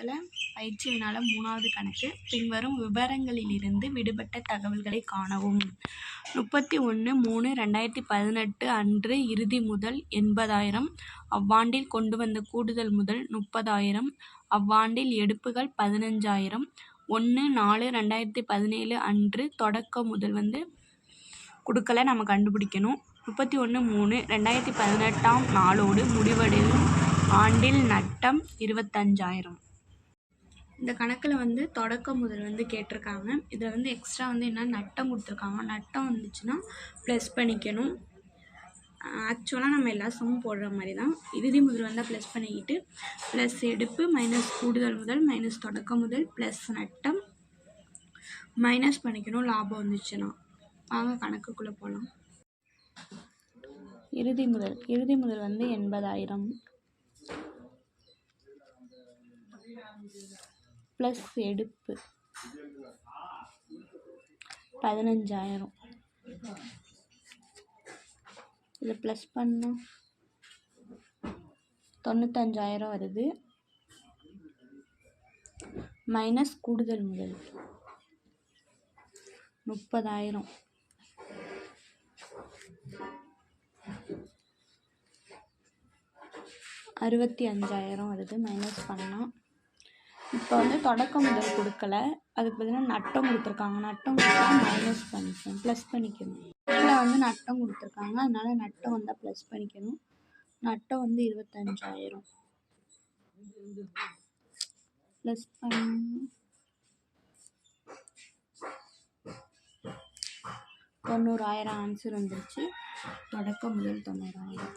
பாடத்தில் பயிற்சி வினால 3வது கணக்கு. பின்வரும் விவரங்களிலிருந்து விடுபட்ட தகவல்களை காணவும். 31/3/2018 அன்று இறுதி முதல் 80,000, அவ்வாண்டில் கொண்டு வந்த கூடுதல் முதல் 30,000, அவ்வாண்டில் எடுப்புகள் 15,000. 1/4/2017 அன்று தொடக்க முதல் கொடுக்கல நம்ம கண்டுபிடிக்கணும். 31/3/2018 நாளோடு முடிவடையும் ஆண்டில் நட்டம் 25,000. இந்த கணக்கில் தொடக்க முதல் கேட்டிருக்காங்க. இதில் எக்ஸ்ட்ரா என்ன நட்டம் கொடுத்துருக்காங்க. நட்டம் வந்துச்சுன்னா ப்ளஸ் பண்ணிக்கணும். ஆக்சுவலாக நம்ம எல்லா சம்மும் போடுற மாதிரி தான். இறுதி முதல் வந்தால் ப்ளஸ் பண்ணிக்கிட்டு ப்ளஸ் எடுப்பு மைனஸ் கூடுதல் முதல் மைனஸ் தொடக்க முதல் ப்ளஸ் நட்டம் மைனஸ் பண்ணிக்கணும் லாபம் வந்துச்சுன்னா. வாங்க கணக்குக்குள்ளே போகலாம். இறுதி முதல் 80,000 ப்ளஸ் எடுப்பு 15,000. இதை ப்ளஸ் பண்ணால் 95,000 வருது. மைனஸ் கூடுதல் முதல் 30,000. 65,000 வருது மைனஸ் பண்ணால். இப்போ தொடக்க முதல் கொடுக்கல, அதுக்கு பார்த்தீங்கன்னா நட்டம் கொடுத்துருக்காங்க. நட்டம் கொடுத்தா மைனஸ் பண்ணிக்கணும், ப்ளஸ் பண்ணிக்கணும். இதில் நட்டம் கொடுத்துருக்காங்க, அதனால நட்டம் வந்தால் ப்ளஸ் பண்ணிக்கணும். நட்டம் 25,000 ப்ளஸ் பண்ணி 90,000 ஆன்சர் வந்துருச்சு. தொடக்க முதல் 90,000.